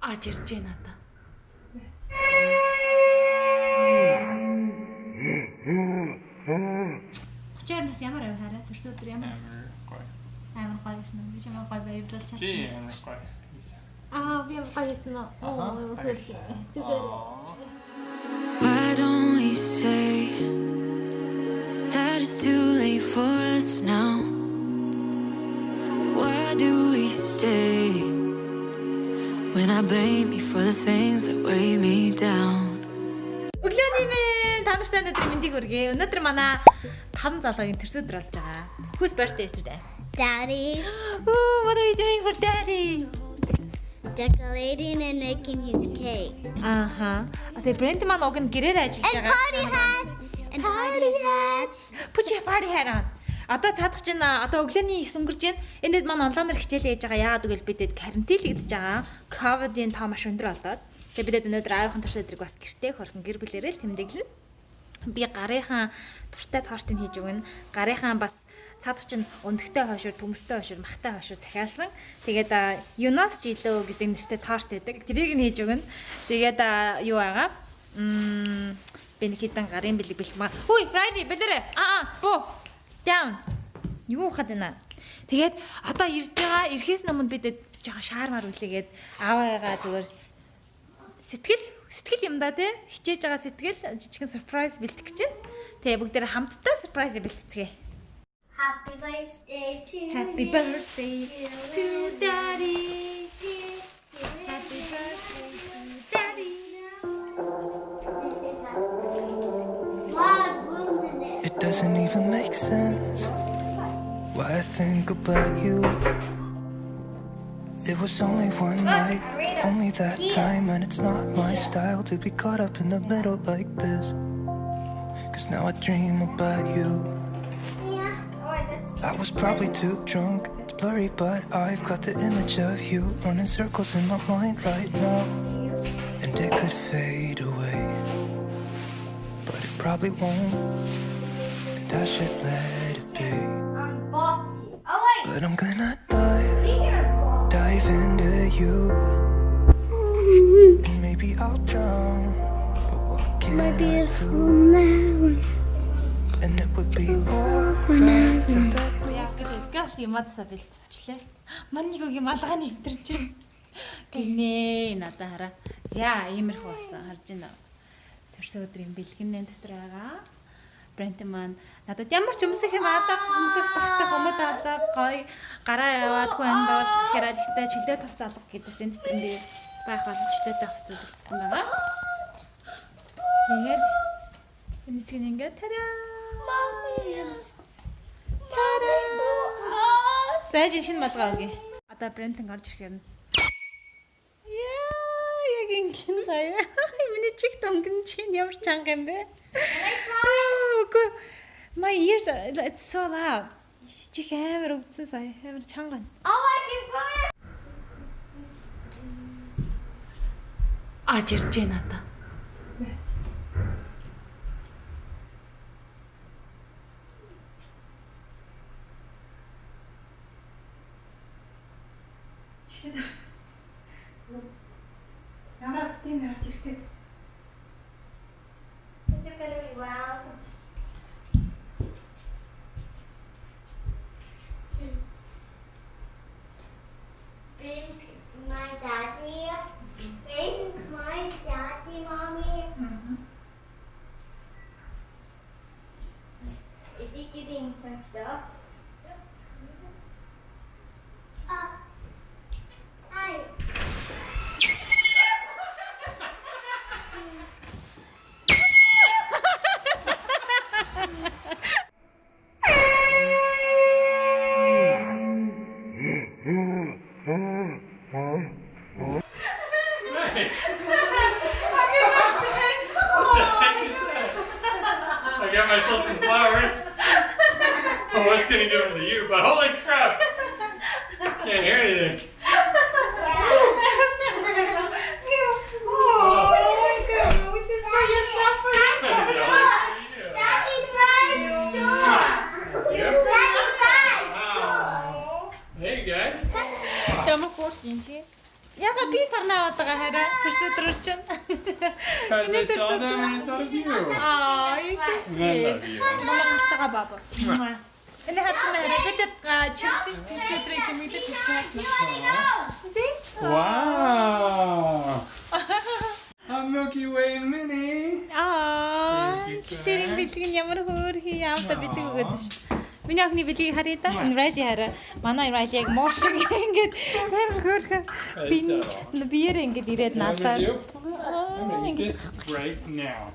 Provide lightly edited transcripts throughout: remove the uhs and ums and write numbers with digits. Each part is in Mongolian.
Орж ирж байна одоо. Хүчээр нас ямар аваа хараа төрсөн өдөр ямар амар гоё гэсэн юм. Би ямар гоё баярлуулж чадсан. Чи амар гоё. Би ямар гоё гэсэн нь. Зүгээр. Why don't we say that it's too late for us now? Why do we stay when I blame you for the things that weigh me down? Өглөөний минь та нартай өнөөдөр мэндийг хүргэе. Өнөөдөр манай 5 залуугийн төрсөн өдөр болж байгаа. Whose birthday is today? Daddy's Oh, what are you doing for daddy? decorating and making his cake. Тэгээ брэнд маань уг нь гэрээр ажиллаж And байгаа. party hats. And party hats. Put your party hat on. Одоо цаадах чинь одоо өглөөний 9 өнгөрч байна. Энэд маань онлайнаар хичээл хийж байгаа. Яагаад гэвэл бидэд карантинлэгдэж байгаа. Ковидын тоо маш өндөр болоод. Тэгээ бидэд өнөөдөр айлхан төрсөн өдрийг бас гэртээ хөрхөн гэр бүлээрээ л тэмдэглэнэ. Би гарынхаа туртай тортыг хийж өгнө. Гарынхаа бас цаадах чинь өндөгтэй хойшоор, төмөстэй хойшоор, махтай хойшоор захиалсан. Тэгээд Юнас жилөө гэдэг нэртэй торт байдаг. Тэрийг нь хийж өгнө. Тэгээд юу байгаа? Би нэг хитэн гарын бэлэг бэлдсэн байгаа. Хүй, Райли, бэлэрэ. Буу. Down. Юу хаад байна? Тэгээд одоо ирж байгаа. Ирэхээс өмнө бидэд жоохон шаармаар үлээгээд аавыгаа зүгээр сэтгэл юм да тий хичээж байгаа сэтгэл жижигэн surprise бэлтгэх гэж байна. Тэгээ бүгдээр хамтдаа surprise бэлтцгээе. Happy birthday to Happy you. birthday to daddy. Happy birthday to daddy. This is what rooms in there? It doesn't even make sense why I think about you. It was only one night, only that time, and it's not my style to be caught up in the middle like this. 'Cause now I dream about you. I was probably too drunk, it's blurry, but I've got the image of you running circles in my mind right now. And it could fade away, but it probably won't, and I should let it be. Unboxing. Oh wait. But I'm gonna dive into you, and maybe I'll drown, but what can I do? And it would be alright to let me. Газ юмадсаа бэлтчихлээ. Манник үгийн малгай нэгдэрч байна. Гинэ надаа хараа. За иймэрхүү болсон харж байна. Төрсөн өдрийн бэлгэнэн дотор байгаа. Брэнд маань надад ямар ч өмсөх юм адаг өмсөх багтах өмд алга гоё гараа яваад хүн андуулцах хэрэг ихтэй чөлөө тавц алга гэдээс энэ дотор би байх боломжтой тавц үлдсэн байгаа. Тэгээд энэ хэсгийг ингээд тадаа. Зайж шинэ малгай өгье. Одоо брэндинг орж ирэхээр нь. Яг ингэн заяа. Миний чих дөнгөн чинь ямар чанга юм бэ? Үгүй. My ears are it's so loud. Чих амар өвдсөн сая. Амар чанга. Oh, I can go in. Орж ирж байна одоо. Ямар тийм орж ирэх гээд. It's gonna be round. Thank my daddy. Thank my daddy, mommy. Is he giving some stuff? Hi. I got myself some flowers. I was gonna give them to you, but holy crap! Can't hear anything. Ямар хөөрт юм чи? Яга би сарнаа одоо байгаа хараа. Тэрсэдрэр чинь. Because I saw them and I thought of you. Аа, Иесус. I love you. Монголтойгоо баба. Энэ харсан хараа. Бидэд чигсэн ш тэрсэдрийн чимэгдэж хэлсэн. Wow. A Milky Way mini. Аа, тэрийн бэлгийн ямар хөөрхий яамта бидэг өгöd шүү дээ. Миний охины бэлгийг харъя да. Энэ Райли хараа. Манай Райли яг муур шиг ингээд амар хөөрхөн. Биеэр ингээд ирээд наасаа. I'm gonna eat this right now.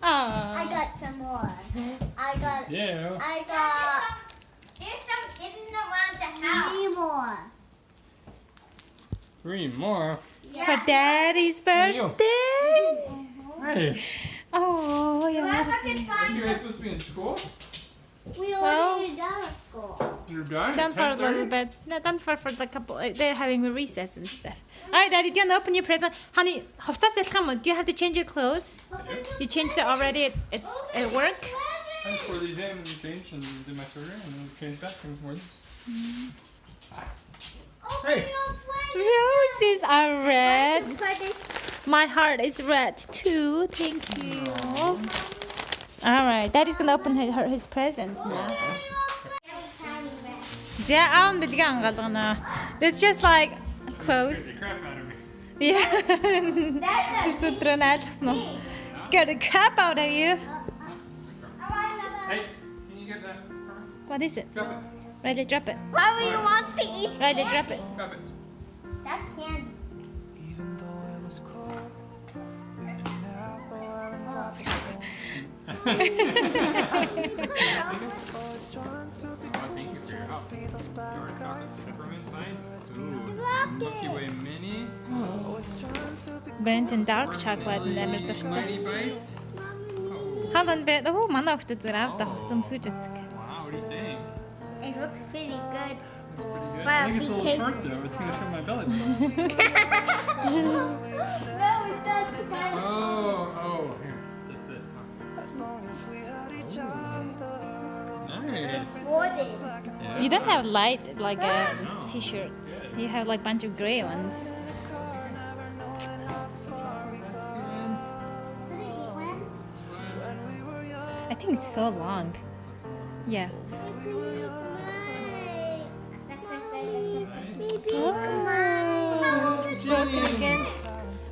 Аа. I got some more. Yeah. There's some hidden around the house. 3 more. 3 more. For Daddy's birthday. Hey. Oh, yeah. Are you guys supposed to be in school? We already done at school. You're done? Done for a 10:30? little bit. No, done for the couple. They're having a recess and stuff. All right, Daddy, do you want to open your present? Honey, хувцас ялах юм уу? Do you have to change your clothes? You changed it already. It's at work. I just pour these in and change and do my surgery and then change back and forth. Hey. Roses are red. My heart is red too. Thank you. All right, Daddy's gonna open his presents now. Yeah, I'm gonna. It's just like clothes. Crap out of me. Yeah. You're so scared the crap out of you. Hey, can you get that? What is it? Drop it. Riley, drop it. Mommy wants to eat. Riley, drop it. Drop it. That's candy. Even though it was cold, we didn't have a while and got always trying to be Thank you for your help. be those bad Dark guys. chocolate peppermint bites. Ooh, Milky Way mini. Always trying to be Brent and dark chocolate and амар дуртай. Mighty bites. Хаалт Brent. Oh, манай хөлтөд зүгээр авда зөмсгөж үзэх. Wow, what do you think? It looks pretty good. Pretty good. Wow, I think it's a it little tastes- short though. It's gonna show my belly. No, it doesn't. Oh, here. This, huh? as long as we had each other. Nice. Wooden. You don't have light like t-shirts. You have like bunch of gray ones. I think it's so long. Yeah. Oh, it's broken again.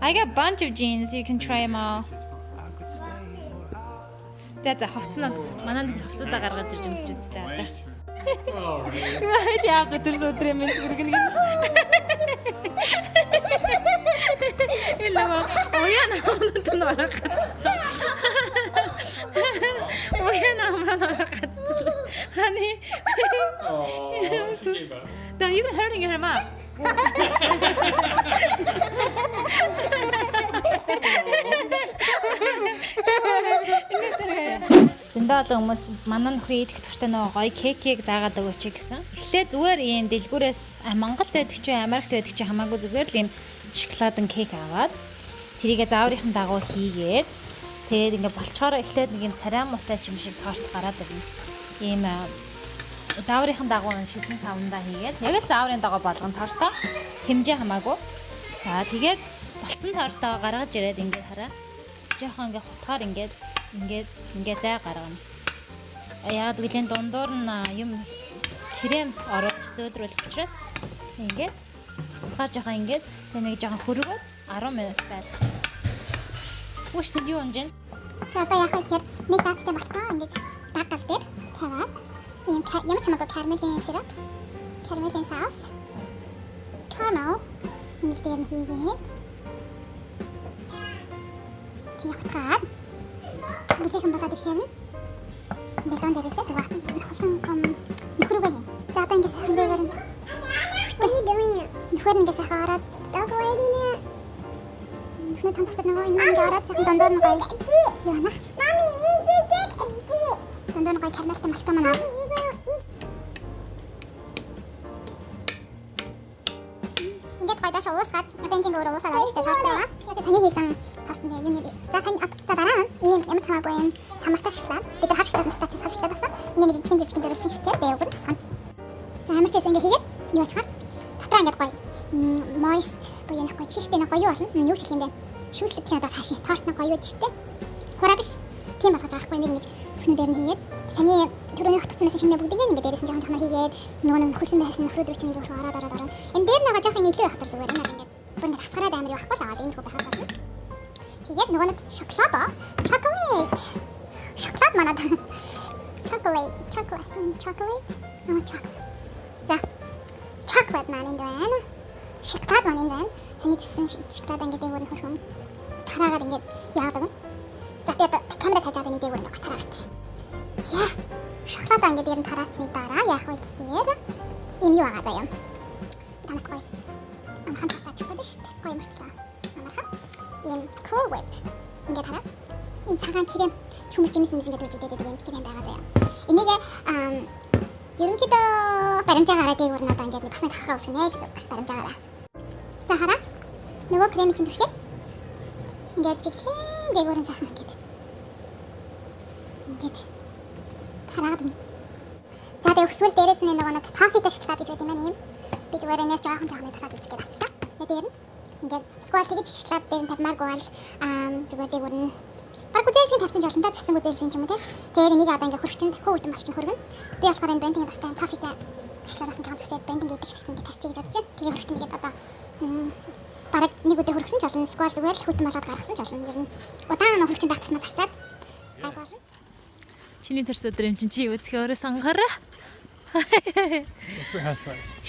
I got a bunch of jeans. You can try them all. За хувцснаа манай хувцуудаа гаргаж ирж өмсч үзлээ одоо. Oh, really? Right яа тэр өдрөө минь хүргэнэ. Элэва оян хамнууд нь орохацсан. Оян хамнууд орохацсан. Honey. Oh, she gave up. Now you can hurting her mom. Зөндөө олон хүмүүс манай нөхрийн идэх туртай нөгөө гоё кекийг заагаад өгөөч гэсэн. Эхлээд зүгээр ийм дэлгүүрээс Монголд байдаг ч Америкт байдаг ч хамаагүй зүгээр л ийм шоколадын кек аваад тэрийгэ зааврынхан дагуу хийгээд тэгээд ингээ болчоор эхлээд нэг ийм царай муутай ч юм шиг торт гараад ирнэ. Ийм зааврынхан дагуу шидэн савндаа хийгээд яг л зааврын дагуу болгон тортоо хэмжээ хамаагүй. За тэгээд болцсон тортоо гаргаж ирээд ингээ хараа. Жохон ингээ хутгаар ингээд зай гаргана. Яагаад гэвэл дундуур нь юм крем оруулж зөөлрүүлэх учраас ингээд хутгаар жохон ингээд тэг нэг жохон хөргөөд 10 минут байлгачих. Үгүй шүү дээ юу онжин. За одоо яах вэ гэхээр нэг латте болтоо ингэж даг гал дээр тавиад ийм ямар ч хамаагүй карамелийн сироп, карамелийн саус, caramel ингэж дээр нь хийгээд тэг хутгаар бүсэхэн болоод ирэхээр бэлон дээрээсээ нөхсөн нөхрөөгөө юм. За одоо ингэ сайхан дээр нь нөхөр ингэ сайхан ороод нөхөр тамсаад нөгөө ингэ ороод сайхан дондор нь гоё юу нах мами дондор нь гоё карамелтай малтай манаа ингээд гоё дааш уусгаад бензин өөрөө уусаад авна штэ тортоо. Тэгээд таны хийсэн торт нь юу нэ за сайн за дараа нь ийм ямар ч хамаагүй юм самартай шоколад бид нар хаш шоколад мартаач хаш шоколад авсан. Энийг чинь жижигэн дээр үлччихчээ дээ өгөн тасгана. За ямар ч гэсэн ингэ хийгээд юу ачаар дотроо ингээд гоё moist буюу нэг гоё чихтэй нэг гоё болно. Юу ч хэлэх юм бэ? Шүүслэх чинь надад хаашаа тоошт нэг гоё байдаг шүү дээ. Хураа биш. Тийм болгож байгаа хгүй нэг ингэж төхнөө дээр нь хийгээд саний түрүүний хотцсон байсан шинэ бүгдийг ингээд дээрээс нь жоохон хийгээд нөгөө нэг хөлсөн байсан нөхрүүд рүү чинь ингээд ороод. Энэ дээр нэг жоохон нийлээ байх хэрэгтэй зүгээр надад ингээд бүр ингээд асгараад амар явахгүй л аа ийм хөө байхад байна. Тэгээд нөгөө нэг шоколад chocolate. Шоколад манад chocolate. За. Chocolate маань энэ байна. Шоколад маань энэ байна. Саний төссөн шоколад ингээд дээгүүр нь хөрхөн тараагаад ингээд яадаг. За би одоо камера тавьж байгаа нэг дээгүүр нь тараагаад. За. Шоколад ингээд дээр нь тараацсны дараа яах вэ гэхээр ийм юу байгаа заа юм. Тамаас гоё. Амархан тастаач байдаг шүү дээ. Гоё мөртлөө. Амархан. Ийм cool whip. Ингээд хараа. Ийм цагаан крем хүмүүс жимс ингээд үрж идэдэг юм крем байгаа заа юм. Энийг ерөнхийдөө баримжаагаараа дээгүүр нь одоо ингээд нэг басны тархаа үсгэнэ гэсэн үг. Баримжаагаараа. За хараа. Нөгөө крем чинь түлхээд ингээд жигтлэн дээгүүр нь сайхан ингээд тараад. За тэгээ өсвөл дээрээс нь нөгөө нэг тофитой шоколад гэж байдаг юм байна юм. Би зүгээр энэс жоохон тусаад үзгээд авчлаа. Тэгээ дээр нь ингээд сквал тэгж шоколад дээр нь тавьмааргүй бол зүгээр дээгүүр нь баг үзээлсэн тавьсан ч болно та зэсэн үзээлсэн ч юм уу те. Тэгээд энийг одоо ингээд хөрөгчин хөө үтэн болчихно хөргөн. Би болохоор энэ брендинг дуртай тофитой шоколадаас нь жоохон төсөөд брендинг гэдэг ингээд тавьчих гэж бодож байна. Тэгээ хөрөгчин тэгээд одоо бараг нэг өдөр хөргсөн ч болно. Сквал зүгээр л хүтэн болоод гаргасан ч болно. Ер нь удаан хөрөгчин байх тусмаа ташаад гайг болно. Чиний төрс өдөр юм чи үзэх өөрөө сонгороо. For housewives.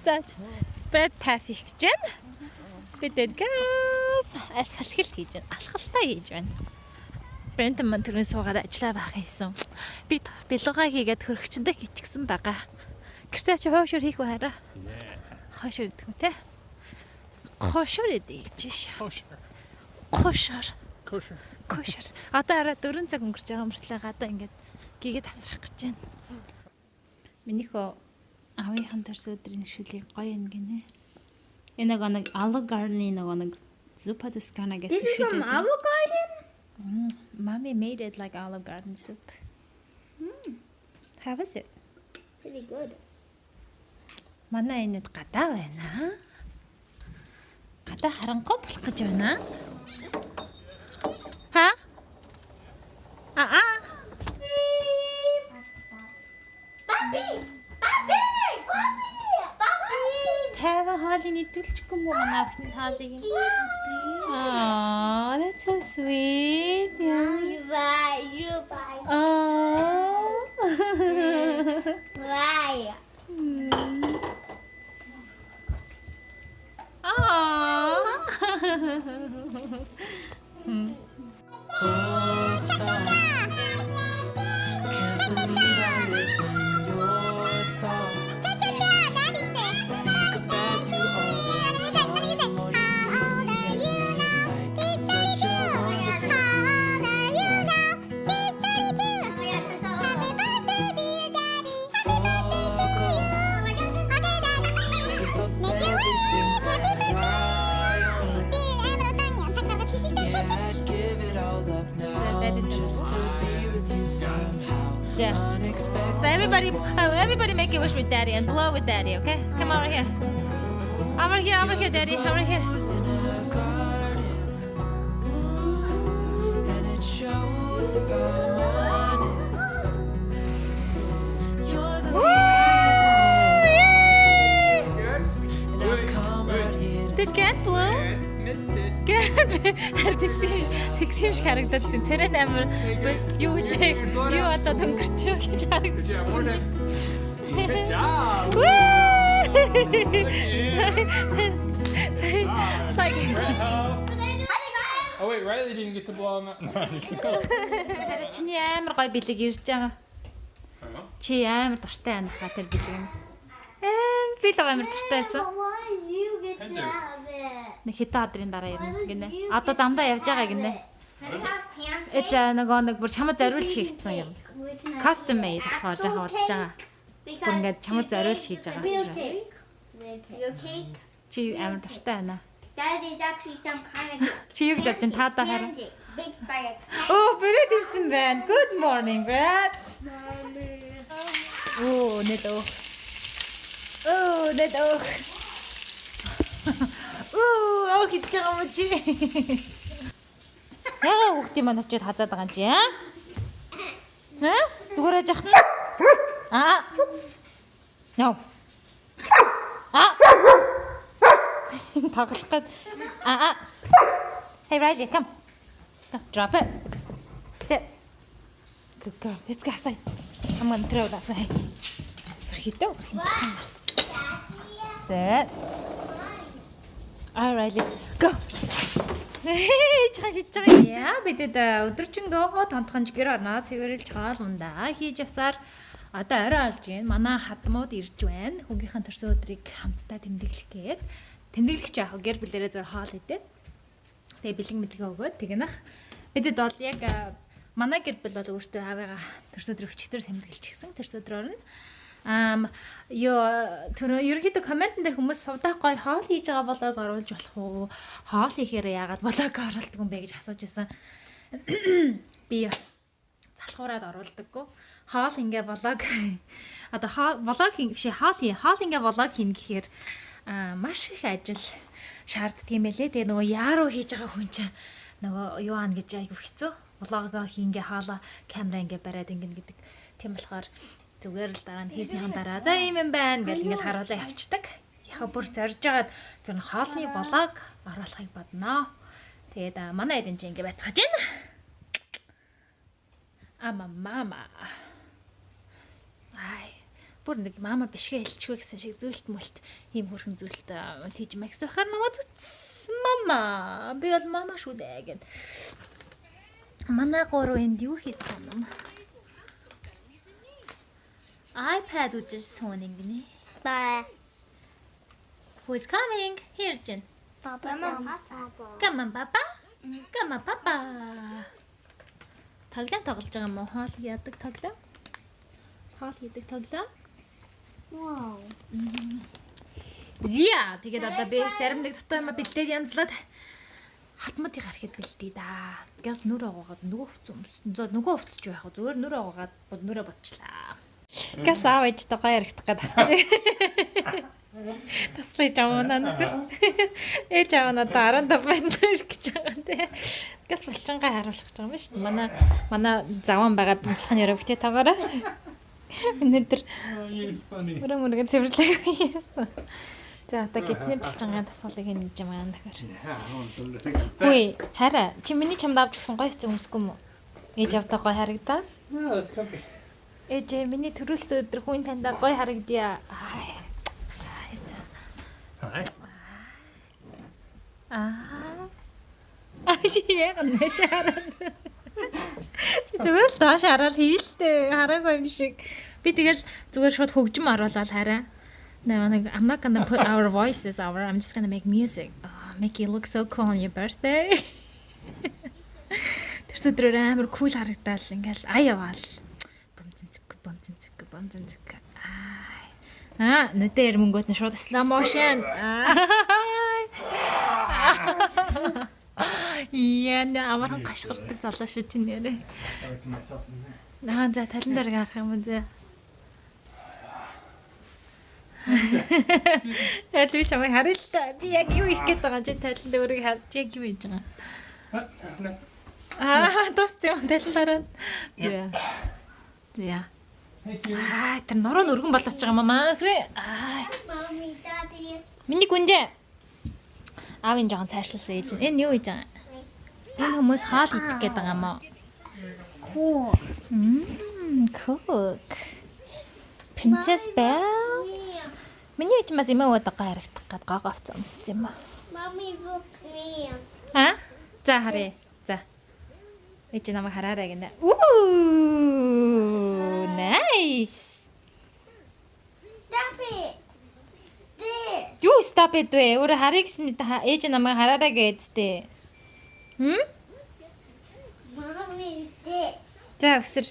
Заач. Bread pass их гэж байна. Бид girls аль салхил хийж байна. Алхалтай хийж байна. Брент мань түрүүн суугаад ажиллаа байх юмсан. Би бэлугаа хийгээд хөрөгчөндөө хичгсэн байгаа. Гэртээ чи хоошор хийх үү хараа? Хоошор идэх үү те? Хоошор идэх гэж. Кошер. Одоо арай 4 цаг өнгөрч байгаа мөртлөө гадаа ингээд гигээд тасрах гэж байна. Минийхөө авийн төрс өдрийн шүлийг гоё юм гинэ. Энэ нэг Olive Garden-ийн нэг zuppa toscana гэсэн шүлэг. Is it from Olive Garden? Mommy made it like Olive Garden soup. How was it? Pretty good. Манай энэд гадаа байна. Гадаа харанхуй болох гэж байна. Ха? Тэвэ хоолыг нэдүүлчихгүй мүү наахны хоолыг. Oh, that's so sweet. You buy. Oh. Why? So everybody make a wish with Daddy and blow with Daddy, okay? Come over here. Over here, Daddy. Over here. And it shows if I'm honest. You're the and I've come out here to Did Cat blow? Missed it. Тэгсимш харагдсан. Царай амар юу болоод өнгөрчөө гэж харагдсан. Good job. Oh wait, Riley didn't get to blow him out. Чиний амар гоё бэлэг ирж байгаа. Чи амар дуртай байна хаа тэр бэлэг нь. Би л амар дуртай байсан. Why you get to have it? Нэг хэдэн өдрийн дараа ирнэ гинэ. Одоо замдаа явж байгаа гинэ. Can I have pancakes? Эцээ нэг бүр чамд зориулж хийгдсэн юм. Custom made болохоор жоохон удаж байгаа. Бүр ингээд чамд зориулж хийж байгаа учраас. Your cake? Чи амар дуртай байна. That is actually some kind of Чи юу гэж бодож байна? Та хараа. big fire. Oh, Brad ирсэн байна. Good morning, Brad. Oh, нэлөө. Оо, дэд ох. Оо, ох хийж байгаа юм чи. Яа, хүүхдийн маань очиод хазаад байгаа юм чи, аа? Зүгээр яж ахна. No. Тоглох гээд. Hey Riley, come. Go, drop it. Sit. Good girl. Let's go outside. I'm gonna throw it outside. Хитэ. Sit. All right, go. Яа, бидэд өдөржингөө тонтхонж гэр орноо цэвэрлж хаалгандаа хийж явсаар одоо орой олж гин. Манай хадмууд ирж байна. Хүүгийнхэн төрсөн өдрийг хамтдаа тэмдэглэх гээд. Тэмдэглэх ч яах вэ? Гэр бүлэрээ зур хоол идээд. Тэгээ бэлэг мэдлэгээ өгөөд тэгнах. Бидэд бол яг манай гэр бүл бол өөртөө аваагаа төрсөн өдөр өчтөр тэмдэглэчихсэн. Төрсөн өдрөөр нь ерөнхийдөө комментэн дээр хүмүүс сувдаа гоё хоол хийж байгаа блог оруулж болох уу? Хоол хийхээр яагаад блог оруулдаг юм бэ гэж асууж байсан. Би залхуураад оруулдаггүй. Хоол ингээ блог одоо блог биш хоол ингээ блог хийн гэхээр маш их ажил шаарддаг юм байлээ. Тэгээ нөгөө яаруу хийж байгаа хүн чинь нөгөө юу аана гэж айгу хэцүү. Блогоо хийнгээ хаалаа камера ингээ бариад ингээ гэдэг. Тийм болохоор зүгээр л дараа нь хийснийхэн дараа за ийм юм байна гэж ингээл харуулаа явцдаг. Яха бүр зорж агаад зөв хоолны блог оруулахыг бодноо. Тэгээд манай эдэн чинь ингээ байцгааж байна. Мама. Бүр нэг мама бишгээ хэлчихвэ гэсэн шиг зүйлт мүлт ийм хөрхэн зүйлт тийж макс бахаар нөгөө зүтс мама. Би бол мама шүү дээ гэд. Манай гурав энд юу хийж байгаа юм? iPad with soning gini. Bye. Who is coming? Here, Jen. Papa. Come on, Papa. Come on, Papa. Тоглоом тоглож байгаа юм уу? Хоол яадаг тоглоом? Хоол хийдэг тоглоом? Wow. Зя, тэгээд одоо би зарим нэг дутуу юм бэлдээд янзлаад хатмадыг харахад бэлдээ да. Газ нүр агаагаад нөгөө хувцж байх. Зүгээр нүр агаагаад нүрэ бодчлаа. Газ аавч тагоо яригдах гээд тасгал. Таслаж аваа нөхөр. Ээж аваа надаа 15 минут гэж байгаа те. Газ булчингаа харуулах гэж байгаа юм шүү дээ. Манай заван байгаа бэлхэн яруу битээ тагаараа. Өнөөдөр мөрөнгө цэвэрлэх хийсэн. За одоо гидсний булчингаа тасгалыг хийж юм аа нөхөр. Хүй, хараа. Чи миний чамд авч гисэн гоё хэцүү өмсгүй юм уу? Ээж авдаа гоё харагдаад. Ээж миний төрөлсөн өдөр хүн тандаа гоё харагдъя. Чи яг нэшараад. Зүгээр л доош хараад хийлтэй хараагүй юм шиг. Би тэгэл зүгээр шууд хөгжим оруулаад хараа. Нэг I'm not gonna put our voices over. I'm just gonna make music. Make you look so cool on your birthday. Тэр өдрөө амар cool харагдал ингээл аяавал. Бомцэнцэг. Нүдээр мөнгөт нь шууд slow motion. Яна амар гашгирдаг залуу шүү чи нэрээ. За талан дээр гарах юм зэ. Яадаг чамайг харъя л та. Чи яг юу их гээд байгаа чи талан дээрээ харж яг юу хийж байгаа. Тостой талаараа. За. Тэр нороо өргөн болооч байгаа юм аа. Mommy, Daddy. Миний гүнжээ. Аавын жоохон цаашлалсан ээж. Энэ юу хийж байгаа? Энэ хүмүүс хаал идэх гээд байгаа юм аа. Cool. Cook. Princess Belle. Миний ээж бас имээ удагаа харагдах гээд гоо авц өмссөн юм аа. Mommy, look me. За харъя. За. Ээж намайг хараарай гэнэ. Nice. Stop it. This. Юу stop it вэ? Өөр харъя гэсэн ээж намайг хараарай гэдтэй. Mommy, this. За өсөр.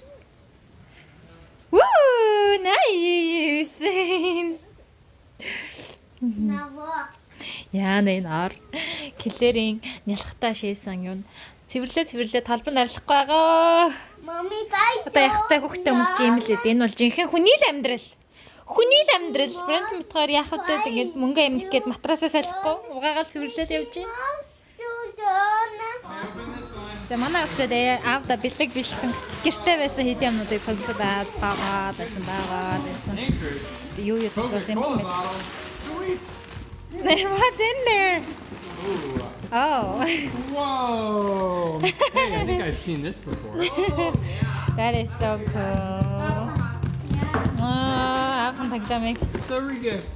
Nice. Now what? Яа нэр Клэрийн нялхтаа шээсэн юм. Цэвэрлээ талбар нарилахгүй байгаа. Mommy, bye. Одоо яхтай хүүхдээ өмсч юм л ээ. Энэ бол жинхэнэ хүний л амьдрал. Хүний л амьдрал брэнд мэтгаар яах вэ тэгээд мөнгө амлах гээд матрасаа салахгүй угаагаал цэвэрлэл явж байна. За манай өвчтөд аавда бэлэг бэлдсэн гэртэй байсан хэд юмнуудыг цуглуулаад байгаа байсан. Юу цуглуулсан юм бэ? What's in there? Oh. Whoa! Hey, I think I've seen this before. That is so cool. Aafan taglamig. It's a gift.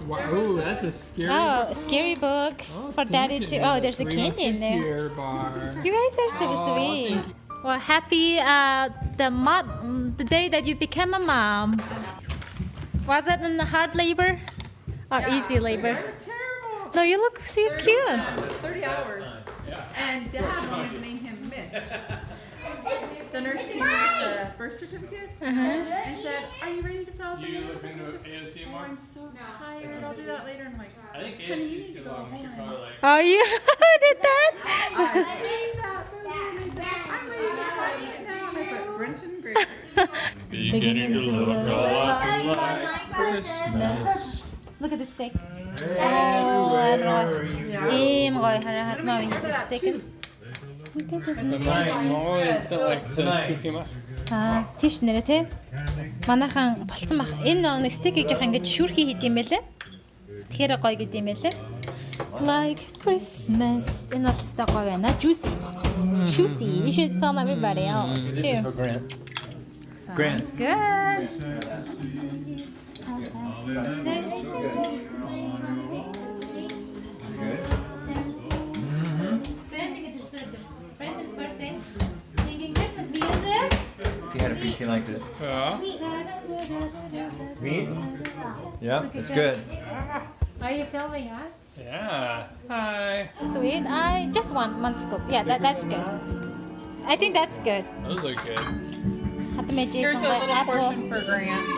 Wow, ooh, that's a scary. Oh, a scary book for daddy too. Oh, there's a candy in there. Musketeer bar. You guys are so sweet. Well, happy the day that you became a mom. Was it in hard labor or easy labor? Terrible. No, you look so cute. 30 hours. And Dad wanted to name him Mitch. The nurse came with the birth certificate and said, "Are you ready to fill out the name?" I was like, ASC "Oh, I'm so tired. I'll do that later." And I'm like, I think "Honey, you ASC is need to too go long. We should home." probably like. Oh, you did that? I named that baby and I said, "I'm ready to start it now." And I put Brenton Grace. Beginning to look a lot like Christmas. Look at the stick. Ийм гоё харахад is a stick. It's not like the two came out. Тийш нэрэ те. Манайхан болцсон бах. Энэ нэг стикийг жоох ингэж шүүрхий хийд юм байлээ. Тэгэхээр гоё гэд юм байлээ. Like Christmas. Энэ бол өстой гоё байна. Juicy. You should film everybody else too. For Grant. Grant. Good. Brandon's birthday. Singing Christmas music. If you had a piece, you liked it. Me? Yeah, it's good. Are you filming us? Yeah. Hi. Sweet. I just one scoop. Yeah, that's good. I think that's good. Those look good. Here's a little portion for Grant.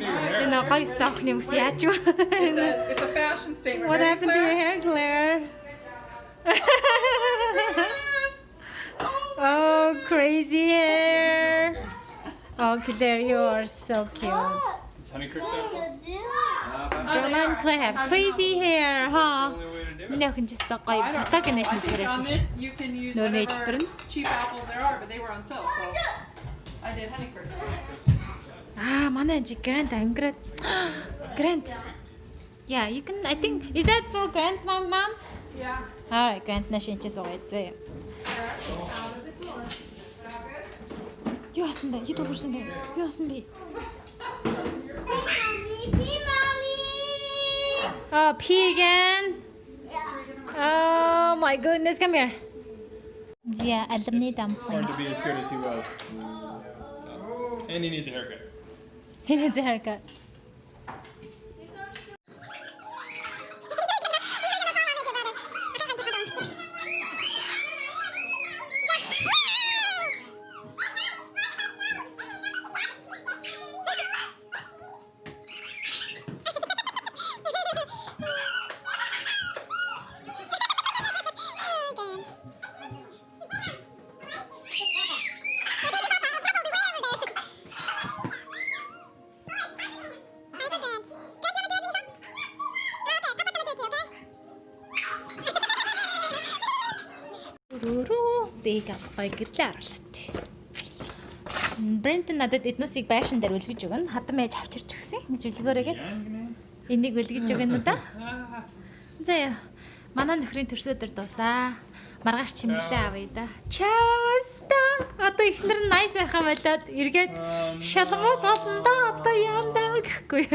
Энэ гоё стокны ус яаж вэ? It's a fashion statement. What Ready, happened to your hair, Claire? Oh, crazy hair. Oh, Claire, you are so cute. It's Honeycrisp apples. Come on, Claire, have crazy hair, huh? Миний охин ч гэсэн гоё фотогенэж I think on нэрэж. this you can use No need whatever to cheap apples there are, but they were on sale, so I did Honeycrisp. Манай Grant ангираад. Grant. Yeah, you can. I think is that for Grant, mom? Yeah. All right, Grant на шинчээ суугаад зөө. Юу хасан бэ? Хэд уурсан бэ? Юу хасан бэ? Oh, pee again. Oh my goodness, come here. Yeah, alumni dumpling. Hard to be as good as he was. And he needs a haircut. He needs a haircut. Бигас гоё гэрлээ харуулт. Брентон надад эдносыг байшин дээр үлгэж өгнө. Хадам ээж авчирч өгсөн. Ингэж үлгөөрэй гээд. Энийг үлгэж өгнө да. Заяа. Манай нөхрийн төрсө өдөр дуусаа. Маргааш чимлээ авъя да. Чавста. Одоо ихнэр нь nice байхаа болоод эргээд шалмаас болно да. Одоо яандаа гэхгүй.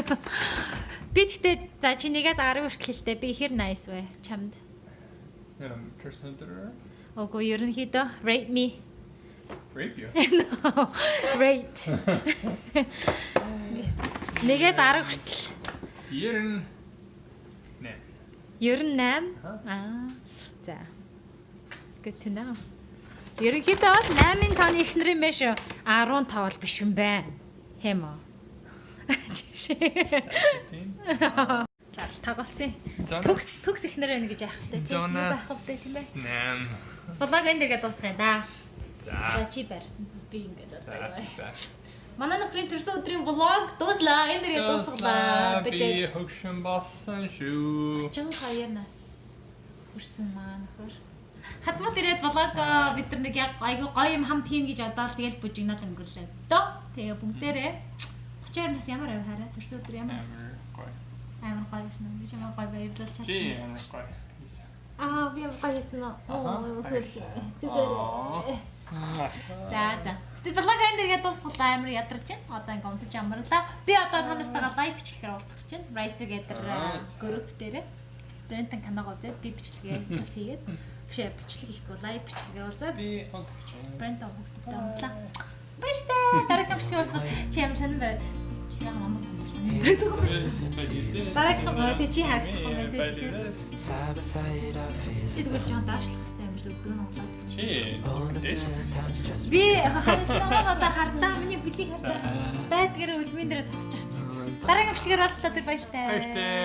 Би тэгтээ за чи нэгээс 10 хүртэл хэлтэй. Би ихэр nice бай чамд. Төрсөн өдөр. Окей, ерөнхийдөө rate me. Rape you. No, rate. Нэгээс 10 хүртэл. 98. За. Good to know. Ерөнхийдөө 8-ын тооны ихнэр юм байна шүү. 15 бол биш юм байна. Хэм үү? Тагалсан. Төгс ихнэр байна гэж яахтай. Юу байх вэ тийм бэ? Нэм. Болоо энэ дэгээ дуусгая да. За. Чи бэр. Би ингэж одоо яа. Манай нөхрийн төрсөн өдрийн влог дууслаа. Энэ нэрээ дуусглаа. Би хөгшин болсон шүү. 32 нас хүрсэн маа нөхөр. Хадмууд ирээд влог бид нар нэг яг айгүй гоё юм хамт хийн гэж одоо л тэгэл бүжигнаад өнгөрлөө. Дөө. Тэгээ бүгдээрээ 32 нас ямар авь хараа төрсөн өдөр ямар амар гоё гэсэн юм. Би чамаа гоё баярлуулж чадсан. Чи амар гоё. Би ямар гоё гэсэн нь. Зүгээр. За. Тэгвэл влог энэ дэргээ дуусглаа амар ядарч байна. Одоо ингээ унтаж амарлаа. Би одоо та нартайгаа лайв бичлэгээр уулзах гэж байна. Rise Together групп дээрээ. Брентон канал үзээд би бичлэгээ бас хийгээд бишээ бичлэг хийхгүй лайв бичлэгээр уулзаад би унтаж байна. Брентон хүүхдүүдтэй унтлаа. Баяртай. Дараагийн бичлэгээр уулзах чи ямар сонирн байгаад чи яг намайг сонирсон. Дараагийн тий чи харагдахгүй юм байна тий. Чи тэгвэл жоо даашлах хэрэгтэй юм шиг өдгөө нуглаад. Чи Би харж намайг одоо хардаа миний бүлийг хардаа байдгаар үлмийн дээр зогсож байгаа чинь. Дараагийн бичлэгээр уулзлаа тэр баяртай. Баяртай.